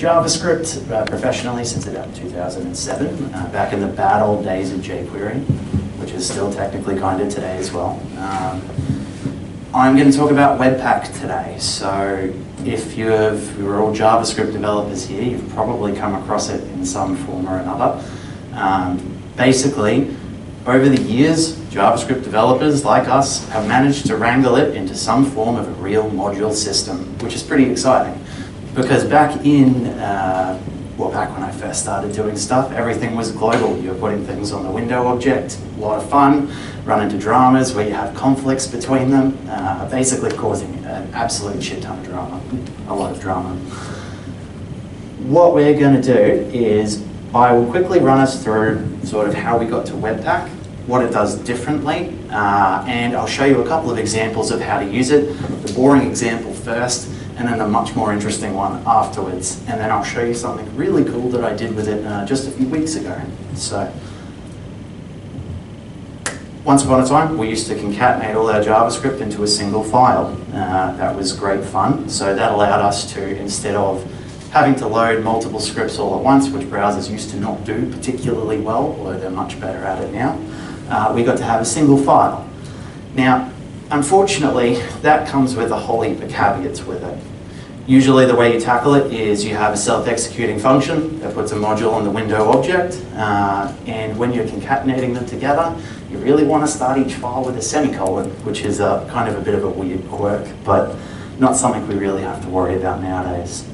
JavaScript professionally since about 2007, back in the bad old days of jQuery, which is still technically kind of today as well. I'm going to talk about Webpack today. So if you're all JavaScript developers here, you've probably come across it in some form or another. Basically, over the years, JavaScript developers like us have managed to wrangle it into some form of a real module system, which is pretty exciting. Because back when I first started doing stuff, everything was global. You were putting things on the window object, a lot of fun, run into dramas where you have conflicts between them, basically causing an absolute shit ton of drama, a lot of drama. What we're going to do is I will quickly run us through sort of how we got to Webpack, what it does differently, and I'll show you a couple of examples of how to use it. The boring example first, and then the much more interesting one afterwards. And then I'll show you something really cool that I did with it just a few weeks ago. So, once upon a time, we used to concatenate all our JavaScript into a single file. That was great fun. So that allowed us to, instead of having to load multiple scripts all at once, which browsers used to not do particularly well, although they're much better at it now, we got to have a single file. Now, unfortunately, that comes with a whole heap of caveats with it. Usually the way you tackle it is you have a self-executing function that puts a module on the window object, and when you're concatenating them together, you really want to start each file with a semicolon, which is kind of a bit of a weird quirk, but not something we really have to worry about nowadays.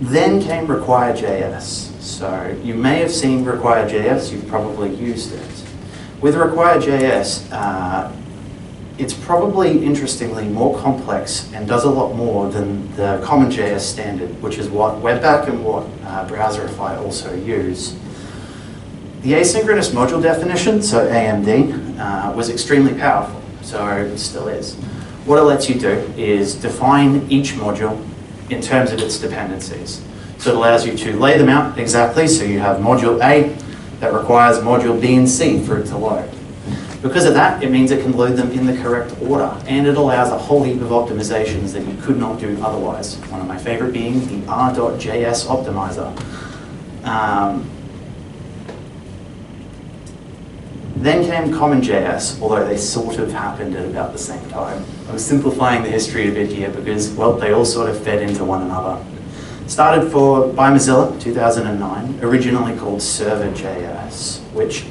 Then came Requirejs. So you may have seen Requirejs, you've probably used it. With Requirejs, it's probably, interestingly, more complex and does a lot more than the common JS standard, which is what Webpack and what Browserify also use. The asynchronous module definition, so AMD, was extremely powerful, so it still is. What it lets you do is define each module in terms of its dependencies. So it allows you to lay them out exactly, so you have module A that requires module B and C for it to load. Because of that, it means it can load them in the correct order, and it allows a whole heap of optimizations that you could not do otherwise. One of my favorite being the r.js optimizer. Then came CommonJS, although they sort of happened at about the same time. I'm simplifying the history a bit here because, well, they all sort of fed into one another. Started by Mozilla, 2009, originally called Server.js, which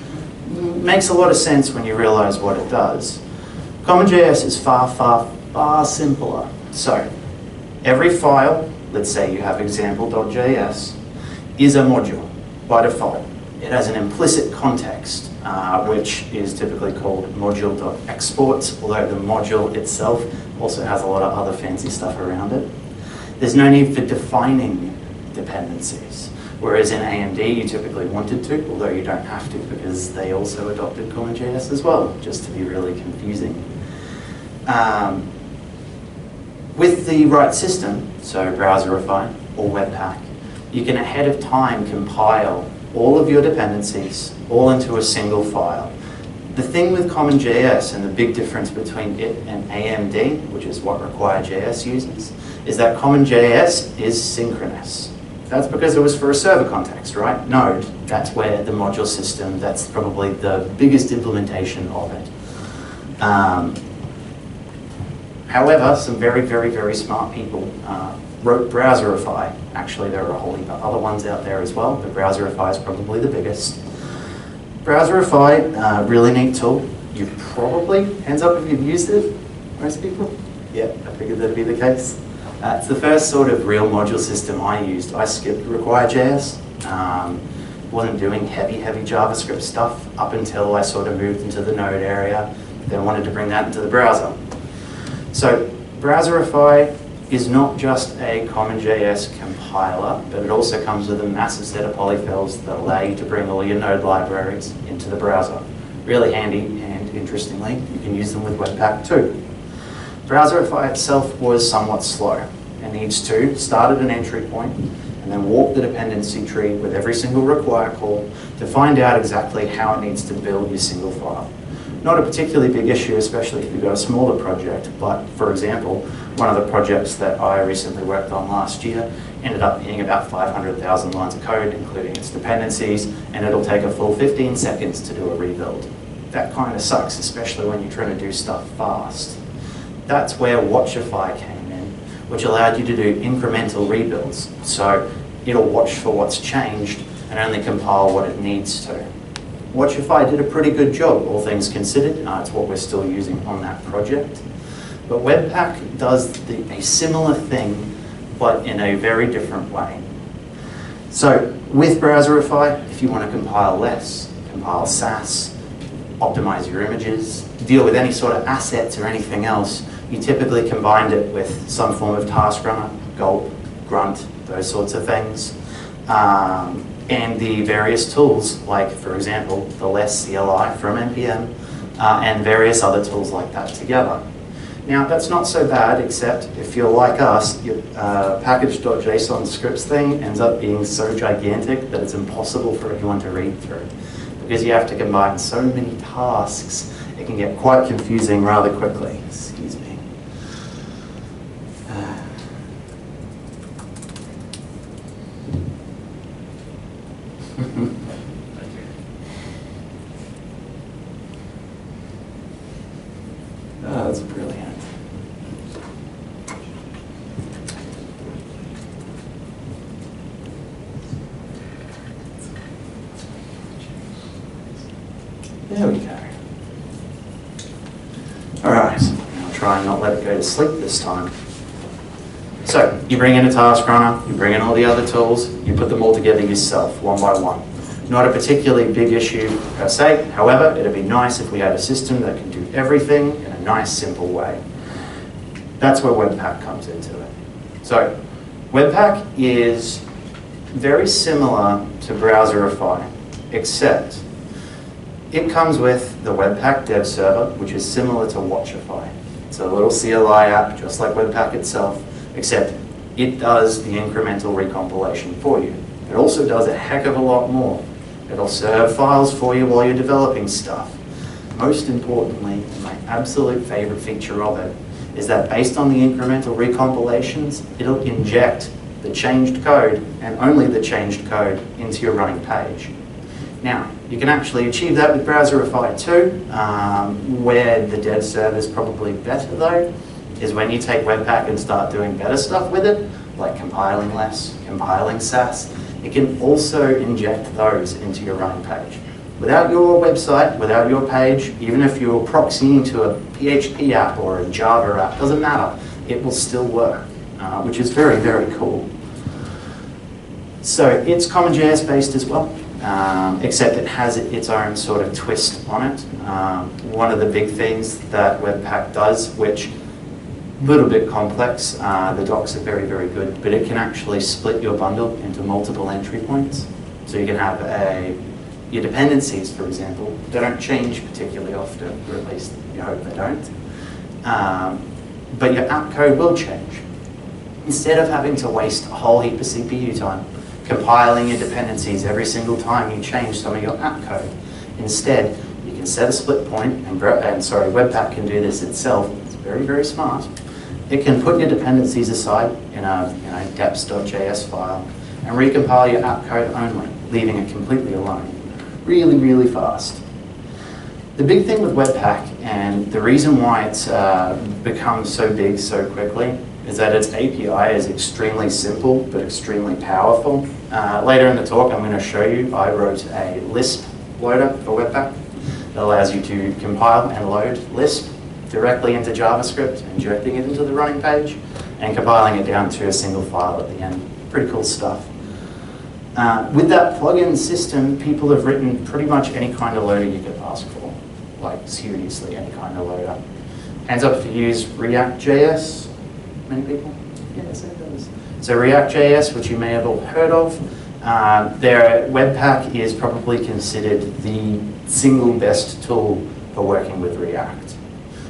makes a lot of sense when you realize what it does. CommonJS is far simpler. So, every file, let's say you have example.js, is a module by default. It has an implicit context, which is typically called module.exports, although the module itself also has a lot of other fancy stuff around it. There's no need for defining dependencies, whereas in AMD you typically wanted to, although you don't have to because they also adopted CommonJS as well, just to be really confusing. With the right system, so Browserify or Webpack, you can ahead of time compile all of your dependencies all into a single file. The thing with CommonJS and the big difference between it and AMD, which is what Requirejs uses, is that CommonJS is synchronous. That's because it was for a server context, right? Node, that's where the module system, that's probably the biggest implementation of it. However, some very smart people wrote Browserify. Actually, there are a whole heap of other ones out there as well, but Browserify is probably the biggest. Browserify, really neat tool. You probably, hands up if you've used it, most people? Yeah, I figured that'd be the case. It's the first sort of real module system I used. I skipped Requirejs. Wasn't doing heavy JavaScript stuff up until I sort of moved into the Node area, then wanted to bring that into the browser. So Browserify is not just a CommonJS compiler, but it also comes with a massive set of polyfills that allow you to bring all your Node libraries into the browser. Really handy, and interestingly, you can use them with Webpack too. Browserify itself was somewhat slow. It needs to start at an entry point and then walk the dependency tree with every single require call to find out exactly how it needs to build your single file. Not a particularly big issue, especially if you've got a smaller project, but for example, one of the projects that I recently worked on last year ended up being about 500,000 lines of code, including its dependencies, and it'll take a full 15 seconds to do a rebuild. That kind of sucks, especially when you're trying to do stuff fast. That's where Watchify came in, which allowed you to do incremental rebuilds. So it'll watch for what's changed and only compile what it needs to. Watchify did a pretty good job, all things considered. It's what we're still using on that project. But Webpack does a similar thing, but in a very different way. So with Browserify, if you want to compile less, compile Sass, optimize your images, deal with any sort of assets or anything else, you typically combined it with some form of task runner, gulp, grunt, those sorts of things. And the various tools, like, for example, the less CLI from NPM, and various other tools like that together. Now, that's not so bad, except if you're like us, your package.json scripts thing ends up being so gigantic that it's impossible for anyone to read through. Because you have to combine so many tasks, it can get quite confusing rather quickly. Excuse me. Oh, that's brilliant. There we go. All right, I'll try and not let it go to sleep this time. So, you bring in a task runner, you bring in all the other tools, you put them all together yourself, one by one. Not a particularly big issue per se, however, it'd be nice if we had a system that can do everything in a nice, simple way. That's where Webpack comes into it. So, Webpack is very similar to Browserify, except it comes with the Webpack dev server, which is similar to Watchify. It's a little CLI app, just like Webpack itself, except it does the incremental recompilation for you. It also does a heck of a lot more. It'll serve files for you while you're developing stuff. Most importantly, my absolute favorite feature of it is that based on the incremental recompilations, it'll inject the changed code, and only the changed code, into your running page. Now, you can actually achieve that with Browserify too. Where the dev server is probably better though, is when you take Webpack and start doing better stuff with it, like compiling less, compiling Sass. It can also inject those into your running page. Without your website, without your page, even if you're proxying to a PHP app or a Java app, doesn't matter, it will still work, which is very, very cool. So it's CommonJS based as well, except it has its own sort of twist on it. One of the big things that Webpack does, which a little bit complex, the docs are very, very good, but it can actually split your bundle into multiple entry points. So you can have your dependencies, for example, they don't change particularly often, or at least you hope they don't. But your app code will change. Instead of having to waste a whole heap of CPU time compiling your dependencies every single time you change some of your app code, instead you can set a split point, and Webpack can do this itself. It's very, very smart. It can put your dependencies aside in a deps.js file and recompile your app code only, leaving it completely alone. Really, really fast. The big thing with Webpack, and the reason why it's become so big so quickly, is that its API is extremely simple but extremely powerful. Later in the talk I'm going to show you, I wrote a Lisp loader for Webpack that allows you to compile and load Lisp directly into JavaScript, injecting it into the running page, and compiling it down to a single file at the end. Pretty cool stuff. With that plugin system, people have written pretty much any kind of loader you could ask for. Like, seriously, any kind of loader. Hands up if you use React.js. Many people? Yes, it does. So React.js, which you may have all heard of, Webpack is probably considered the single best tool for working with React.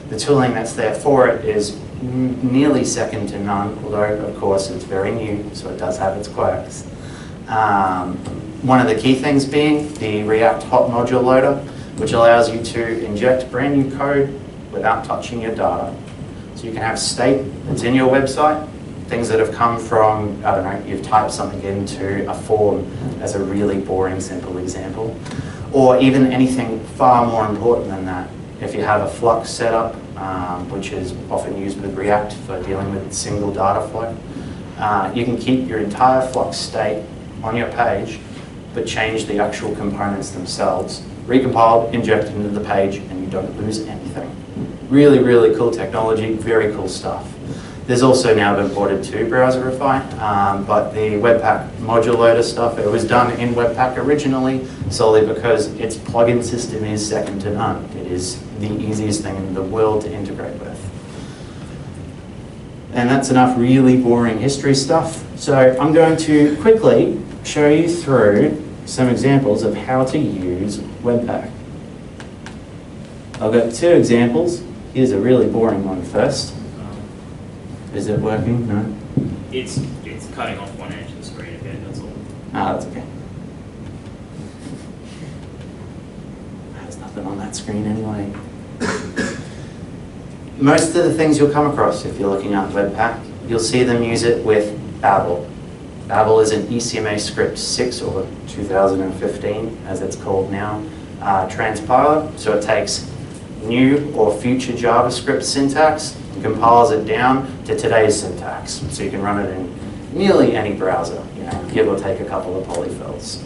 The tooling that's there for it is nearly second to none, although of course it's very new, so it does have its quirks. One of the key things being the React hot module loader, which allows you to inject brand new code without touching your data. So you can have state that's in your website, things that have come from, I don't know, you've typed something into a form as a really boring, simple example. Or even anything far more important than that. If you have a Flux setup, which is often used with React for dealing with single data flow, you can keep your entire Flux state on your page, but change the actual components themselves, recompiled, injected into the page, and you don't lose anything. Really, really cool technology, very cool stuff. There's also now been ported to Browserify, but the Webpack module loader stuff, it was done in Webpack originally solely because its plugin system is second to none. It is the easiest thing in the world to integrate with. And that's enough really boring history stuff. So I'm going to quickly show you through some examples of how to use Webpack. I've got two examples. Here's a really boring one first. Is it working? No? It's cutting off one edge of the screen a bit, that's all. Ah, that's okay. There's nothing on that screen anyway. Most of the things you'll come across if you're looking at Webpack, you'll see them use it with Babel. Babel is an ECMAScript 6 or 2015, as it's called now, transpiler. So it takes new or future JavaScript syntax and compiles it down to today's syntax. So you can run it in nearly any browser, you know, give or take a couple of polyfills.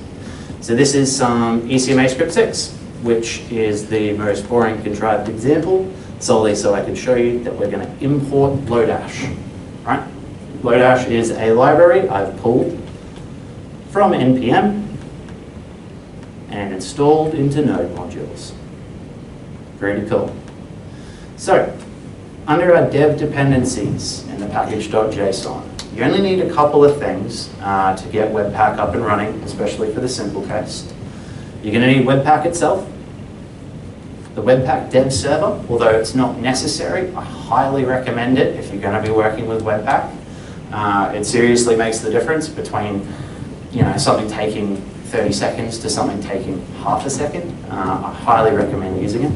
So this is some ECMAScript 6, which is the most boring contrived example, solely so I can show you that we're going to import Lodash. Right? Lodash is a library I've pulled from NPM and installed into Node modules. Pretty cool. So, under our dev dependencies in the package.json, you only need a couple of things to get Webpack up and running, especially for the simple case. You're going to need Webpack itself, the Webpack dev server, although it's not necessary. I highly recommend it if you're going to be working with Webpack. It seriously makes the difference between, you know, something taking 30 seconds to something taking half a second. I highly recommend using it.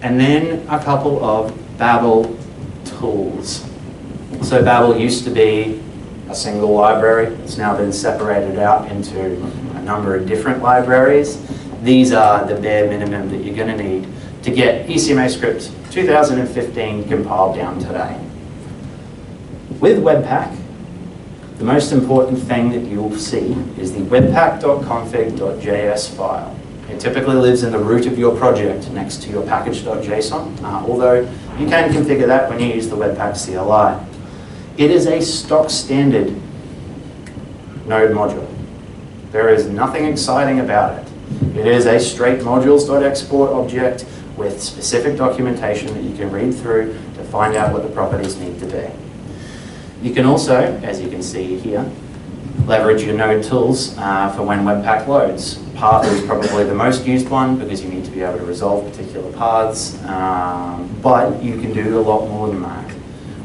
And then a couple of Babel tools. So Babel used to be a single library. It's now been separated out into a number of different libraries. These are the bare minimum that you're going to need to get ECMAScript 2015 compiled down today. With Webpack, the most important thing that you'll see is the webpack.config.js file. It typically lives in the root of your project next to your package.json, although you can configure that when you use the Webpack CLI. It is a stock standard Node module. There is nothing exciting about it. It is a straight modules.export object with specific documentation that you can read through to find out what the properties need to be. You can also, as you can see here, leverage your Node tools for when Webpack loads. Path is probably the most used one because you need to be able to resolve particular paths, but you can do a lot more than that.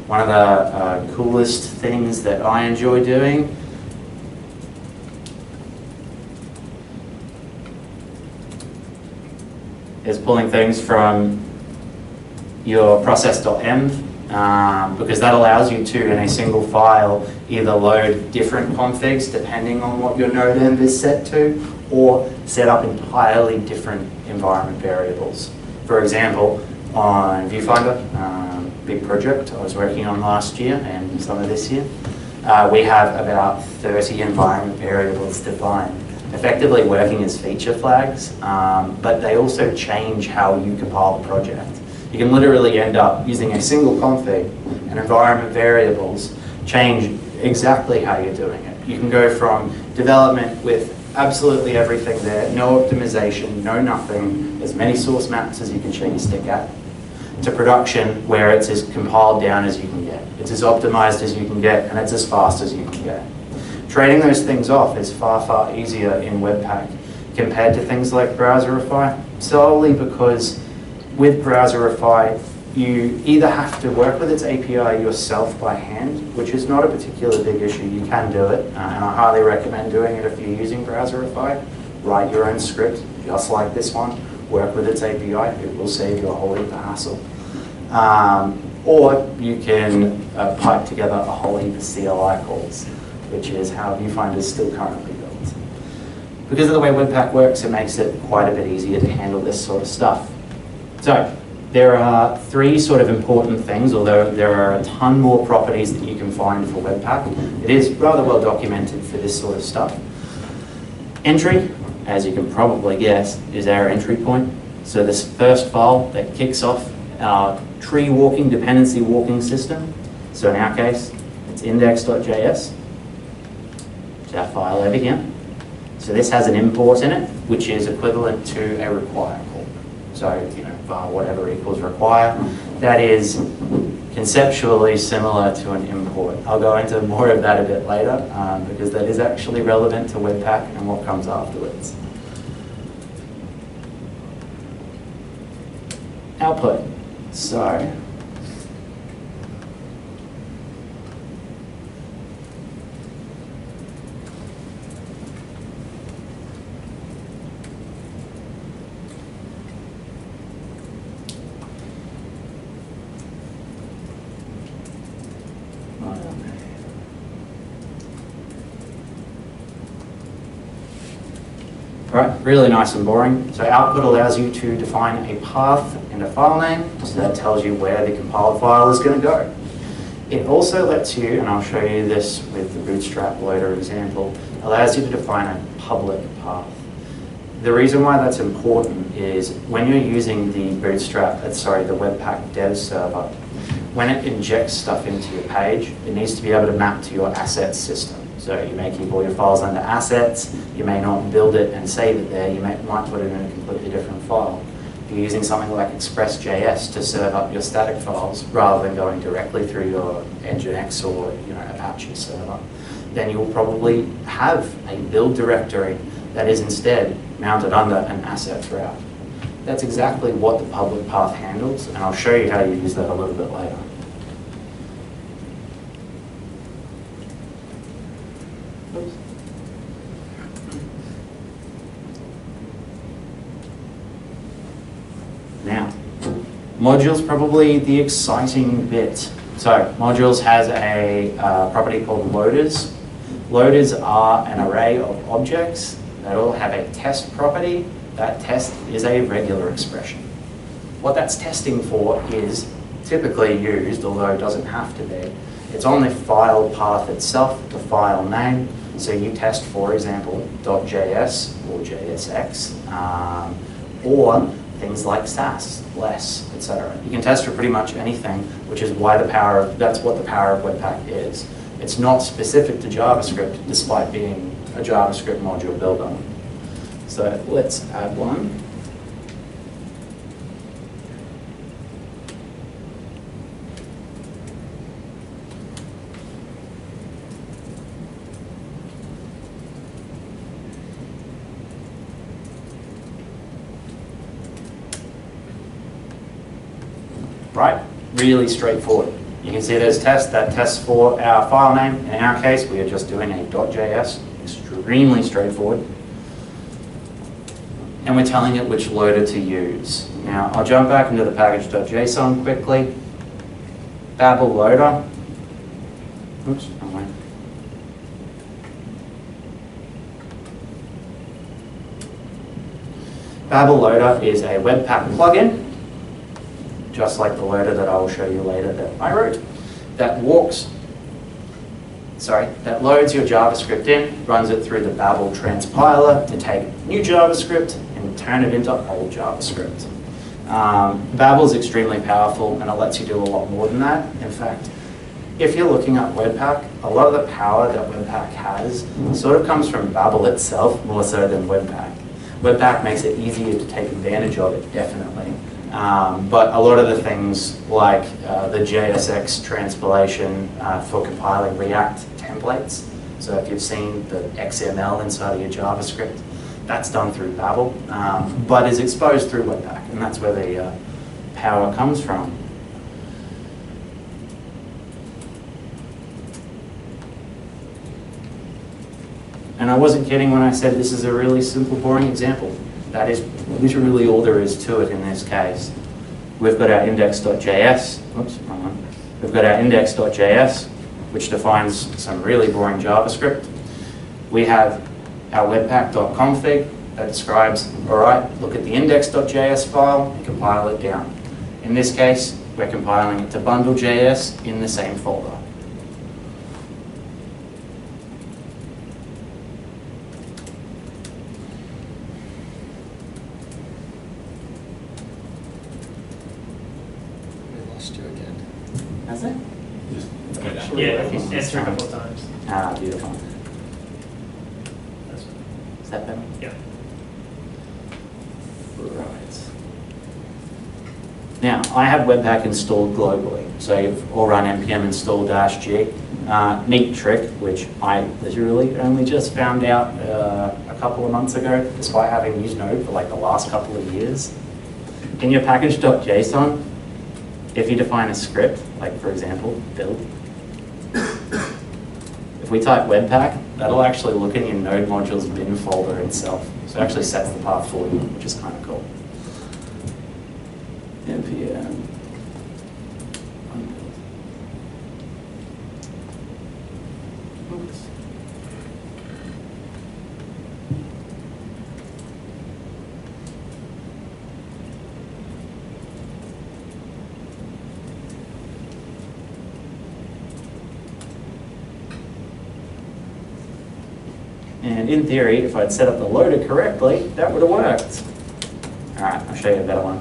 One of the coolest things that I enjoy doing is pulling things from your process.env, because that allows you to, in a single file, either load different configs depending on what your node env is set to, or set up entirely different environment variables. For example, on Viewfinder, big project I was working on last year and some of this year, we have about 30 environment variables defined, effectively working as feature flags, but they also change how you compile the project. You can literally end up using a single config and environment variables change exactly how you're doing it. You can go from development with absolutely everything there, no optimization, no nothing, as many source maps as you can shake a stick at, to production where it's as compiled down as you can get. It's as optimized as you can get, and it's as fast as you can get. Trading those things off is far, far easier in Webpack compared to things like Browserify, solely because with Browserify, you either have to work with its API yourself by hand, which is not a particularly big issue. You can do it, and I highly recommend doing it if you're using Browserify. Write your own script, just like this one. Work with its API. It will save you a whole heap of hassle. Or you can pipe together a whole heap of CLI calls, which is how Viewfinder is still currently built. Because of the way Webpack works, it makes it quite a bit easier to handle this sort of stuff. So there are three sort of important things, although there are a ton more properties that you can find for Webpack. It is rather well documented for this sort of stuff. Entry, as you can probably guess, is our entry point. So this first file that kicks off our tree walking, dependency walking system. So in our case, it's index.js. It's our file over here. So this has an import in it, which is equivalent to a require call. So, you know, var whatever equals require. That is conceptually similar to an import. I'll go into more of that a bit later, because that is actually relevant to Webpack and what comes afterwards. Output. So, Alright, really nice and boring. So output allows you to define a path and a file name, so that tells you where the compiled file is going to go. It also lets you, and I'll show you this with the Bootstrap loader example, allows you to define a public path. The reason why that's important is when you're using the the Webpack dev server, when it injects stuff into your page, it needs to be able to map to your assets system. So you may keep all your files under assets, you may not build it and save it there, you might put it in a completely different file. If you're using something like Express.js to serve up your static files rather than going directly through your Nginx or Apache server, then you'll probably have a build directory that is instead mounted under an assets route. That's exactly what the public path handles, and I'll show you how you use that a little bit later. Now, modules probably the exciting bit. So, modules has a property called loaders. Loaders are an array of objects that all have a test property. That test is a regular expression. What that's testing for is typically used, although it doesn't have to be. It's on the file path itself, the file name. So you test, for example, .js or JSX, or things like Sass, less, etc. You can test for pretty much anything, which is why that's what the power of Webpack is. It's not specific to JavaScript, despite being a JavaScript module builder. So let's add one. Right, really straightforward. You can see there's test, that tests for our file name. In our case, we are just doing a .js, extremely straightforward. And we're telling it which loader to use. Now, I'll jump back into the package.json quickly. Babel loader. Oops, wrong way. Babel loader is a Webpack plugin, just like the loader that I will show you later that I wrote, that loads your JavaScript in, runs it through the Babel transpiler to take new JavaScript and turn it into old JavaScript. Babel is extremely powerful and it lets you do a lot more than that. In fact, if you're looking at Webpack, a lot of the power that Webpack has sort of comes from Babel itself more so than Webpack. Webpack makes it easier to take advantage of it, definitely. But a lot of the things like the JSX transpilation for compiling React templates, so if you've seen the XML inside of your JavaScript, that's done through Babel, but is exposed through Webpack, and that's where the power comes from. And I wasn't kidding when I said this is a really simple, boring example. That is literally all there is to it in this case. We've got our index.js. Oops, wrong one. We've got our index.js, which defines some really boring JavaScript. We have our webpack.config that describes, all right, look at the index.js file and compile it down. In this case, we're compiling it to bundle.js in the same folder. Has it? Yeah, answer a couple of times. Ah, beautiful. That's fine. Is that better? Yeah. Right. Now, I have Webpack installed globally. So you've all run npm install -g. Neat trick, which I literally only just found out a couple of months ago, despite having used Node for like the last couple of years. In your package.json, if you define a script, like for example, build, if we type Webpack, that'll actually look in your Node modules bin folder itself. So it actually sets the path for you, which is kind of cool. npm. Oops. And in theory, if I'd set up the loader correctly, that would have worked. All right, I'll show you a better one.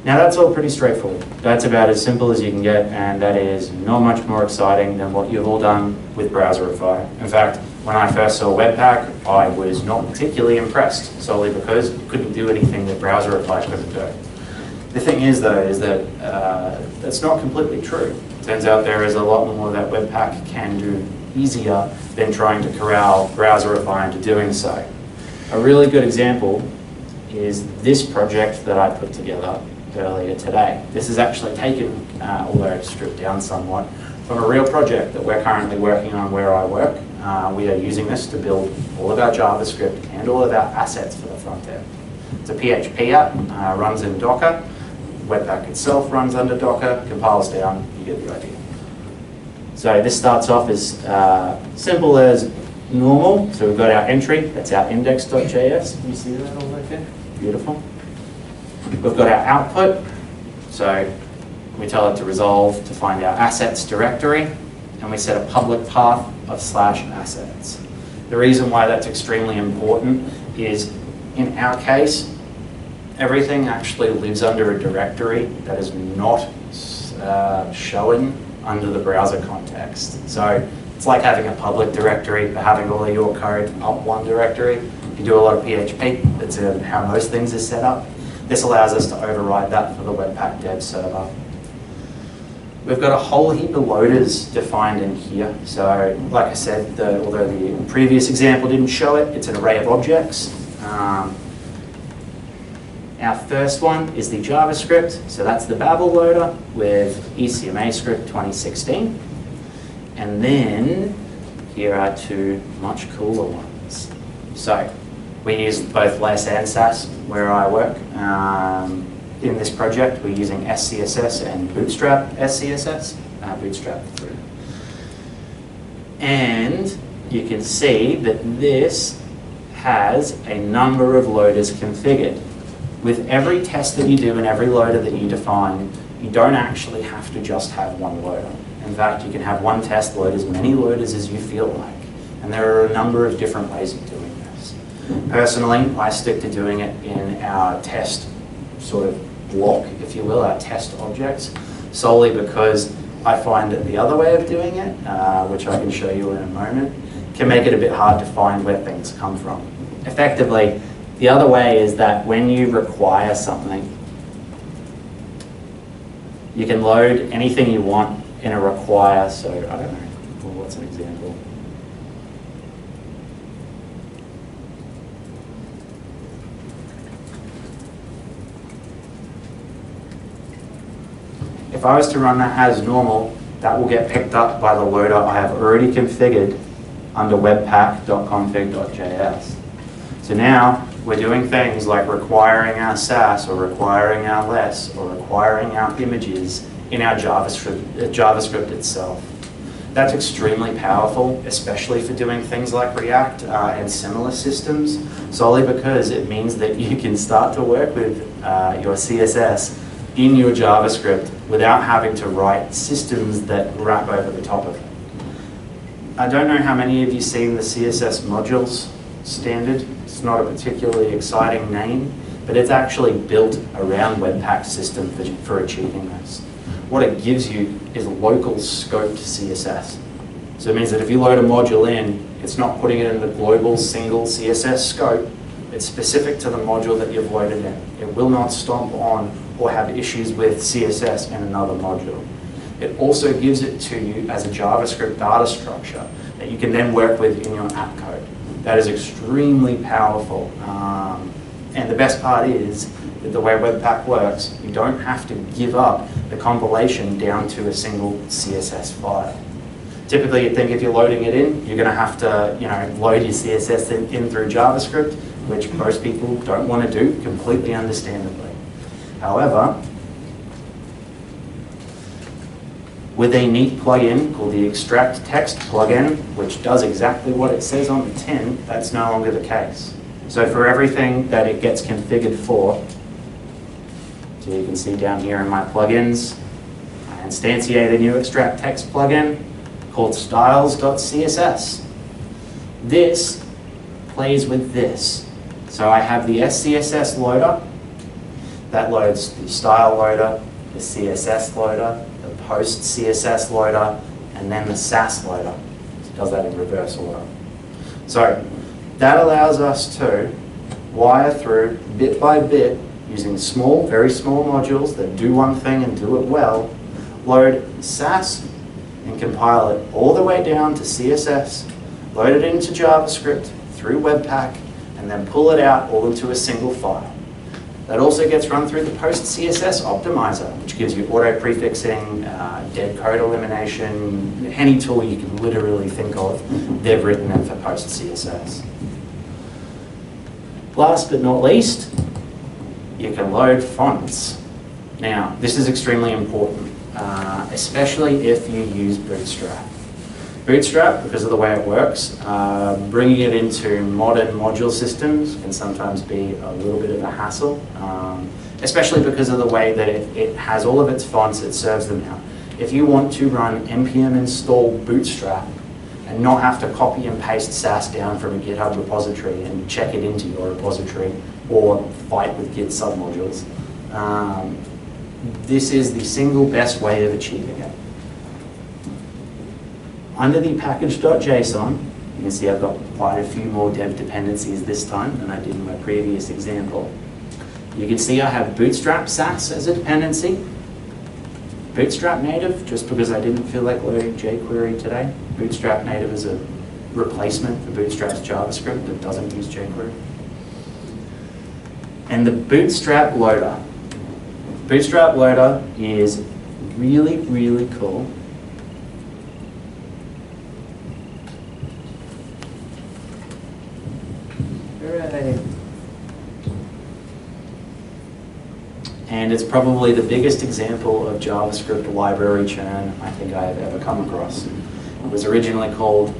Now that's all pretty straightforward. That's about as simple as you can get, and that is not much more exciting than what you've all done with Browserify. In fact, when I first saw Webpack, I was not particularly impressed, solely because you couldn't do anything that Browserify couldn't do. The thing is, though, is that that's not completely true. Turns out there is a lot more that Webpack can do easier than trying to corral Browserify into doing so. A really good example is this project that I put together earlier today. This is actually taken, although stripped down somewhat, from a real project that we're currently working on where I work. We are using this to build all of our JavaScript and all of our assets for the front end. It's a PHP app, runs in Docker. Webpack itself runs under Docker, compiles down, you get the idea. So this starts off as simple as normal. So we've got our entry, that's our index.js. Can you see that all right there? Beautiful. We've got our output, so we tell it to resolve to find our assets directory, and we set a public path of /assets. The reason why that's extremely important is, in our case, everything actually lives under a directory that is not shown under the browser context. So it's like having a public directory, but having all of your code up one directory. You do a lot of PHP, that's how most things are set up. This allows us to override that for the Webpack dev server. We've got a whole heap of loaders defined in here. So like I said, although the previous example didn't show it, it's an array of objects. Our first one is the JavaScript, so that's the Babel loader with ECMAScript 2016. And then here are two much cooler ones. So we use both Lisp and Sass where I work. In this project, we're using SCSS and Bootstrap SCSS, Bootstrap 3. And you can see that this has a number of loaders configured. With every test that you do and every loader that you define, you don't actually have to just have one loader. In fact, you can have one test load as many loaders as you feel like. And there are a number of different ways of doing this. Personally, I stick to doing it in our test sort of block, if you will, our test objects, solely because I find that the other way of doing it, which I can show you in a moment, can make it a bit hard to find where things come from. Effectively, the other way is that when you require something, you can load anything you want in a require. So I don't know, well, what's an example? If I was to run that as normal, that will get picked up by the loader I have already configured under webpack.config.js. So now we're doing things like requiring our Sass or requiring our less or requiring our images in our JavaScript itself. That's extremely powerful, especially for doing things like React and similar systems, solely because it means that you can start to work with your CSS in your JavaScript without having to write systems that wrap over the top of it. I don't know how many of you seen the CSS Modules standard. It's not a particularly exciting name, but it's actually built around Webpack's system for achieving this. What it gives you is local scoped CSS. So it means that if you load a module in, it's not putting it in the global single CSS scope. It's specific to the module that you've loaded in. It will not stomp on or have issues with CSS in another module. It also gives it to you as a JavaScript data structure that you can then work with in your app code. That is extremely powerful. And the best part is that the way Webpack works, you don't have to give up the compilation down to a single CSS file. Typically, you'd think if you're loading it in, you're going to have to, load your CSS in through JavaScript, which most people don't want to do, completely understandably. However, with a neat plugin called the Extract Text plugin, which does exactly what it says on the tin, that's no longer the case. So for everything that it gets configured for, so you can see down here in my plugins, I instantiate a new Extract Text plugin called styles.css. This plays with this. So I have the SCSS loader that loads the style loader, the CSS loader, the post CSS loader, and then the Sass loader. It does that in reverse order. So that allows us to wire through bit by bit using small, very small modules that do one thing and do it well, load Sass and compile it all the way down to CSS, load it into JavaScript through Webpack, and then pull it out all into a single file. That also gets run through the post CSS optimizer, which gives you auto prefixing, dead code elimination, any tool you can literally think of, they've written it for post CSS. Last but not least, you can load fonts. Now, this is extremely important, especially if you use Bootstrap. Bootstrap, because of the way it works, bringing it into modern module systems can sometimes be a little bit of a hassle, especially because of the way that it has all of its fonts, it serves them out. If you want to run npm install Bootstrap and not have to copy and paste Sass down from a GitHub repository and check it into your repository or fight with Git submodules, this is the single best way of achieving it. Under the package.json, you can see I've got quite a few more dev dependencies this time than I did in my previous example. You can see I have Bootstrap Sass as a dependency, Bootstrap native, just because I didn't feel like loading jQuery today. Bootstrap native is a replacement for Bootstrap's JavaScript that doesn't use jQuery. And the Bootstrap loader. Bootstrap loader is really, really cool. Hooray. And it's probably the biggest example of JavaScript library churn I think I have ever come across. It was originally called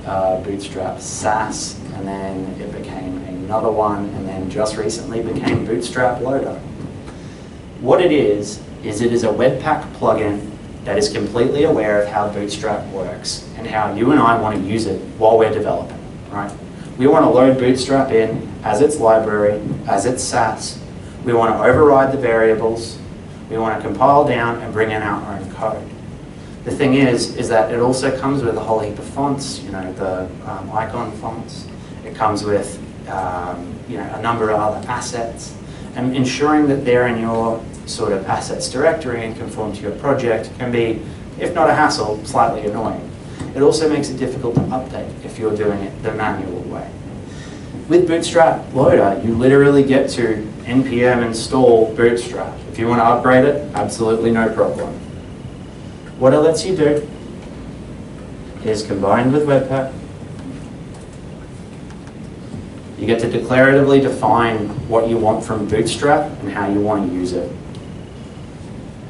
Bootstrap Sass, and then it became another one, and then just recently became Bootstrap Loader. What it is it is a Webpack plugin that is completely aware of how Bootstrap works and how you and I want to use it while we're developing, right? We want to load Bootstrap in as its library, as its Sass. We want to override the variables. We want to compile down and bring in our own code. The thing is that it also comes with a whole heap of fonts, the icon fonts. It comes with a number of other assets. And ensuring that they're in your sort of assets directory and conform to your project can be, if not a hassle, slightly annoying. It also makes it difficult to update if you're doing it the manual way. With Bootstrap Loader, you literally get to npm install Bootstrap. If you want to upgrade it, absolutely no problem. What it lets you do is combined with Webpack, You get to declaratively define what you want from Bootstrap and how you want to use it.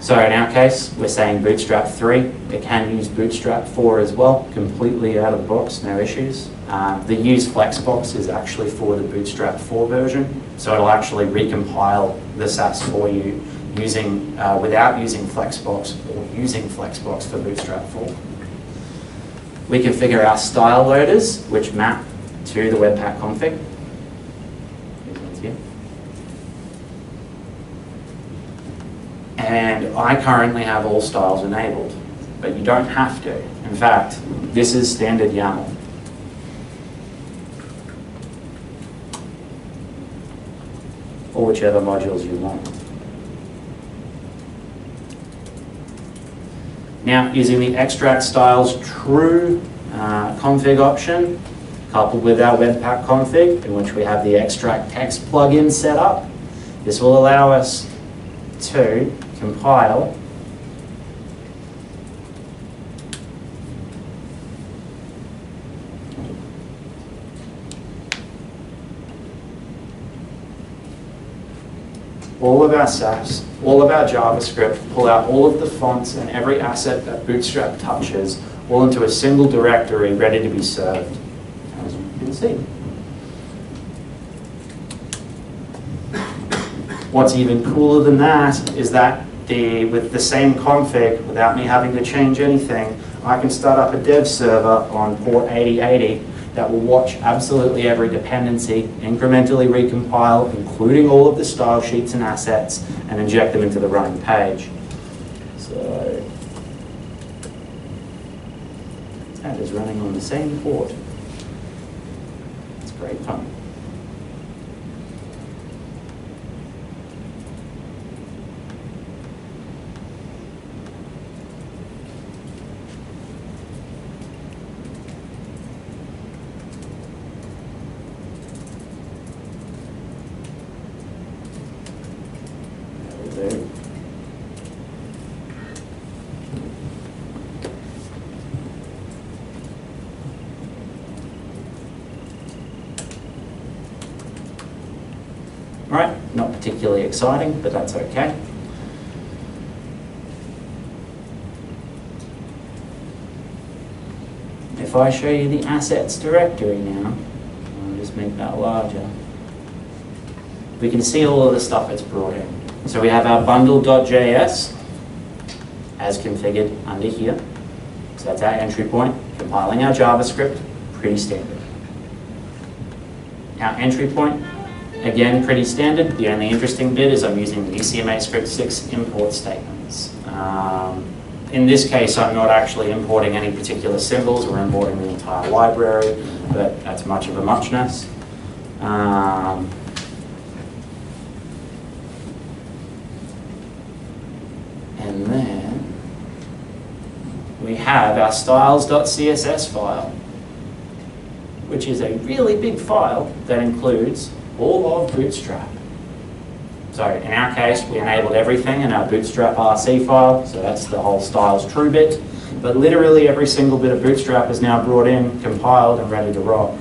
So in our case, we're saying Bootstrap 3. It can use Bootstrap 4 as well, completely out of the box, no issues. The use flexbox is actually for the Bootstrap 4 version, so it'll actually recompile the Sass for you using, without using flexbox or using flexbox for Bootstrap 4. We configure our style loaders, which map to the Webpack config. These ones here. And I currently have all styles enabled, but you don't have to. In fact, this is standard YAML. Or whichever modules you want. Now, using the extract styles true config option, coupled with our Webpack config, in which we have the extract text plugin set up, this will allow us to compile all of our Sass, all of our JavaScript, pull out all of the fonts and every asset that Bootstrap touches, all into a single directory ready to be served, as you can see. What's even cooler than that is that with the same config, without me having to change anything, I can start up a dev server on port 8080 that will watch absolutely every dependency, incrementally recompile, including all of the style sheets and assets, and inject them into the running page. So that is running on the same port. It's great fun. Alright, not particularly exciting, but that's okay. If I show you the assets directory now, I'll just make that larger. We can see all of the stuff it's brought in. So we have our bundle.js as configured under here. So that's our entry point, compiling our JavaScript, pretty standard. Our entry point, again, pretty standard. The only interesting bit is I'm using the ECMAScript 6 import statements. In this case, I'm not actually importing any particular symbols. We're importing the entire library, but that's much of a muchness. And then we have our styles.css file, which is a really big file that includes all of Bootstrap. So in our case, we enabled everything in our Bootstrap RC file, so that's the whole styles true bit. But literally every single bit of Bootstrap is now brought in, compiled, and ready to rock.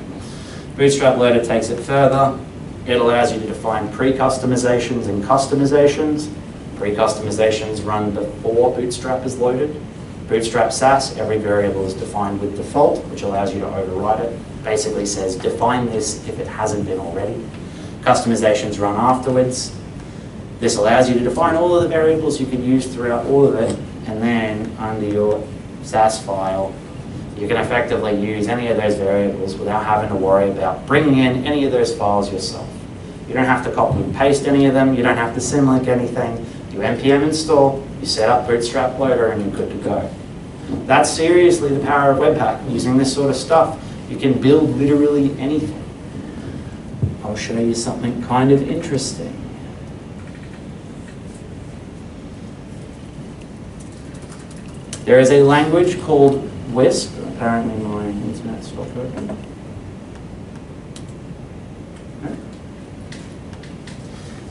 Bootstrap Loader takes it further. It allows you to define pre-customizations and customizations. Pre-customizations run before Bootstrap is loaded. Bootstrap Sass, every variable is defined with default, which allows you to override it. Basically says define this if it hasn't been already. Customizations run afterwards. This allows you to define all of the variables you can use throughout all of it, and then under your Sass file, you can effectively use any of those variables without having to worry about bringing in any of those files yourself. You don't have to copy and paste any of them. You don't have to symlink anything. You npm install, you set up Bootstrap Loader, and you're good to go. That's seriously the power of Webpack. Using this sort of stuff, you can build literally anything. I'll show you something kind of interesting. There is a language called Wisp. Apparently my internet stopped working.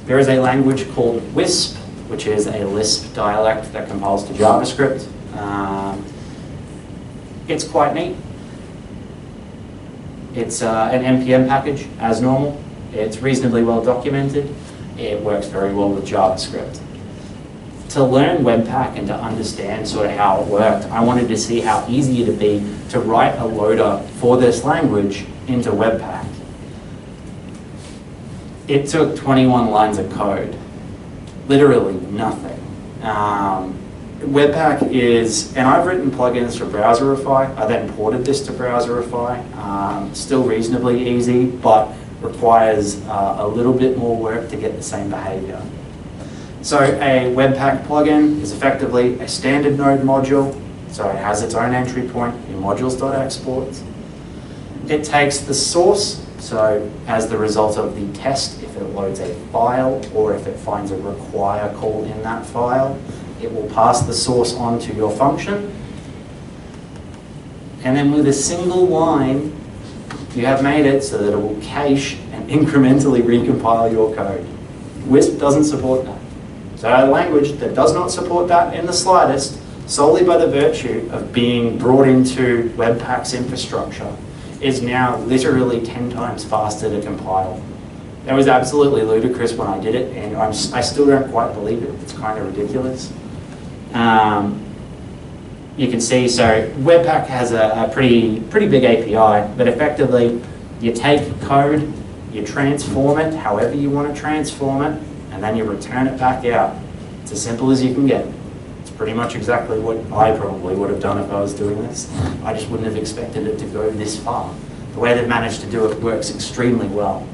There is a language called Wisp, which is a Lisp dialect that compiles to JavaScript. It's quite neat. It's an NPM package, as normal. It's reasonably well documented. It works very well with JavaScript. To learn Webpack and to understand sort of how it worked, I wanted to see how easy it'd be to write a loader for this language into Webpack. It took 21 lines of code, literally nothing. Webpack is, and I've written plugins for Browserify. I then ported this to Browserify. Still reasonably easy, but requires a little bit more work to get the same behavior. So a Webpack plugin is effectively a standard node module. So it has its own entry point in modules.exports. It takes the source, so as the result of the test, if it loads a file or if it finds a require call in that file, it will pass the source on to your function. And then with a single line, you have made it so that it will cache and incrementally recompile your code. Lisp doesn't support that. So a language that does not support that in the slightest, solely by the virtue of being brought into Webpack's infrastructure, is now literally 10 times faster to compile. That was absolutely ludicrous when I did it, and I still don't quite believe it. It's kind of ridiculous. You can see, so Webpack has a pretty big API, but effectively you take code, you transform it however you want to transform it, and then you return it back out. It's as simple as you can get. It's pretty much exactly what I probably would have done if I was doing this. I just wouldn't have expected it to go this far. The way they've managed to do it works extremely well.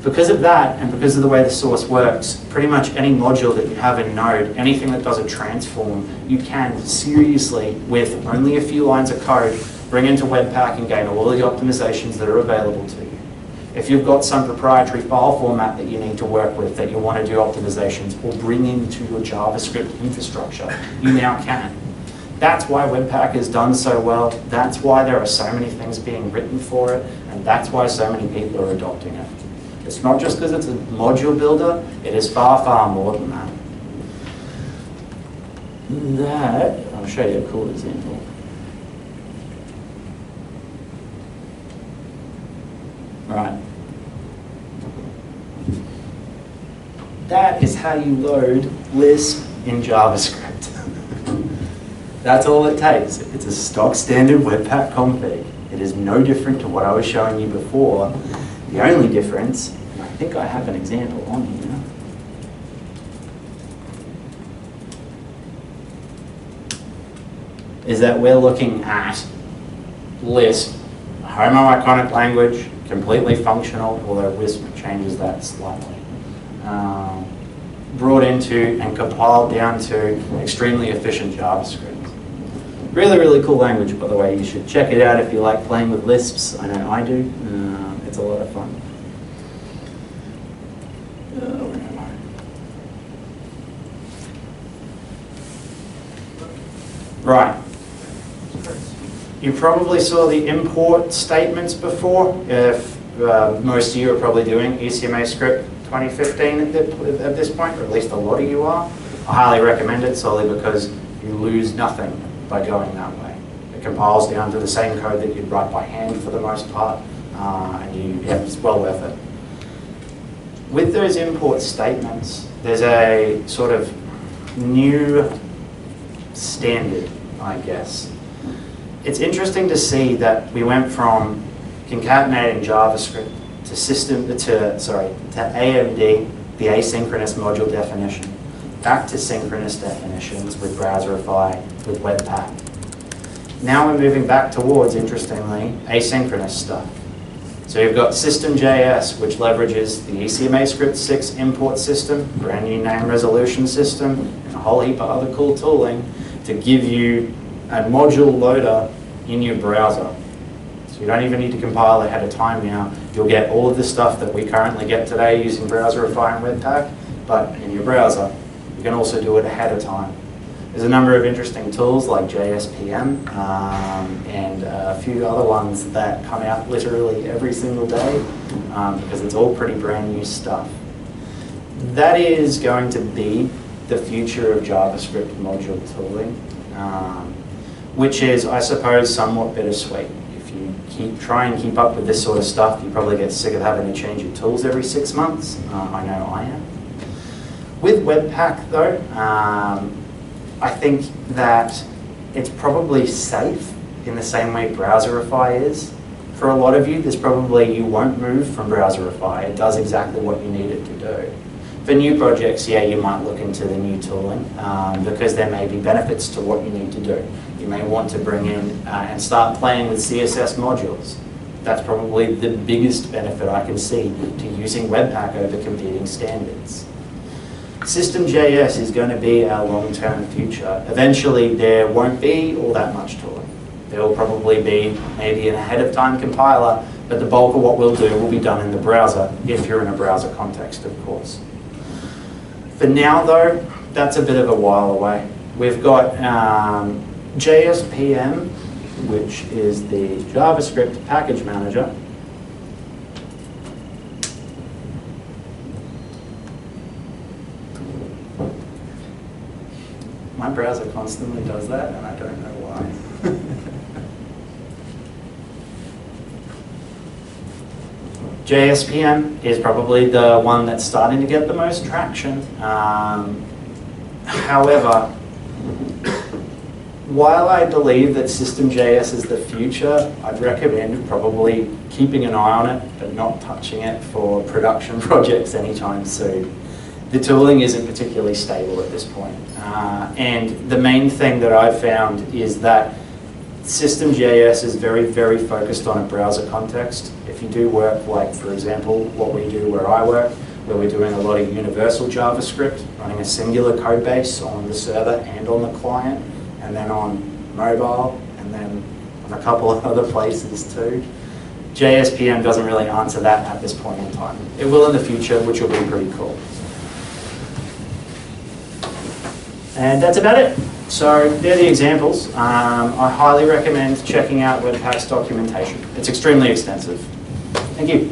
Because of that, and because of the way the source works, pretty much any module that you have in Node, anything that does a transform, you can seriously, with only a few lines of code, bring into Webpack and gain all the optimizations that are available to you. If you've got some proprietary file format that you need to work with, that you want to do optimizations, or bring into your JavaScript infrastructure, you now can. That's why Webpack is done so well. That's why there are so many things being written for it, and that's why so many people are adopting it. It's not just because it's a module builder, it is far, far more than that. I'll show you a cool example. Right. That is how you load Lisp in JavaScript. That's all it takes. It's a stock standard Webpack config. It is no different to what I was showing you before. The only difference, and I think I have an example on here, is that we're looking at Lisp, a homo-iconic language, completely functional, although Lisp changes that slightly. Brought into and compiled down to extremely efficient JavaScript. Really, really cool language, by the way. You should check it out if you like playing with Lisps. I know I do. It's a lot of fun. Right. You probably saw the import statements before. If most of you are probably doing ECMA script 2015 at this point, or at least a lot of you are. I highly recommend it solely because you lose nothing by going that way. It compiles down to the same code that you'd write by hand for the most part, and it's well worth it. With those import statements, there's a sort of new standard, I guess. It's interesting to see that we went from concatenating JavaScript to AMD, the asynchronous module definition, back to synchronous definitions with Browserify, with Webpack. Now we're moving back towards, interestingly, asynchronous stuff. So you've got System.js, which leverages the ECMA script 6 import system, brand new name resolution system, and a whole heap of other cool tooling to give you a module loader in your browser. So you don't even need to compile ahead of time now. You'll get all of the stuff that we currently get today using Browserify and Webpack, but in your browser. You can also do it ahead of time. There's a number of interesting tools like JSPM and a few other ones that come out literally every single day because it's all pretty brand new stuff. That is going to be the future of JavaScript module tooling, which is, I suppose, somewhat bittersweet. If you try and keep up with this sort of stuff. You probably get sick of having to change your tools every 6 months. I know I am. With Webpack though, I think that it's probably safe in the same way Browserify is. For a lot of you, you won't move from Browserify. It does exactly what you need it to do. For new projects, yeah, you might look into the new tooling because there may be benefits to what you need to do. You may want to bring in and start playing with Css Modules. That's probably the biggest benefit I can see to using Webpack over competing standards. System.js is going to be our long-term future. Eventually, there won't be all that much tooling. There will probably be maybe an ahead-of-time compiler, but the bulk of what we'll do will be done in the browser, if you're in a browser context, of course. For now, though, that's a bit of a while away. We've got JSPM, which is the JavaScript package manager. My browser constantly does that, and I don't know why. JSPM is probably the one that's starting to get the most traction. However, while I believe that System.js is the future, I'd recommend probably keeping an eye on it, but not touching it for production projects anytime soon. The tooling isn't particularly stable at this point. And the main thing that I've found is that System.js is very, very focused on a browser context. If you do work like, for example, what we do where I work, where we're doing a lot of universal JavaScript, running a singular code base on the server and on the client, and then on mobile, and then on a couple of other places too. JSPM doesn't really answer that at this point in time. It will in the future, which will be pretty cool. And that's about it. So they're the examples. I highly recommend checking out Webpack's documentation. It's extremely extensive. Thank you.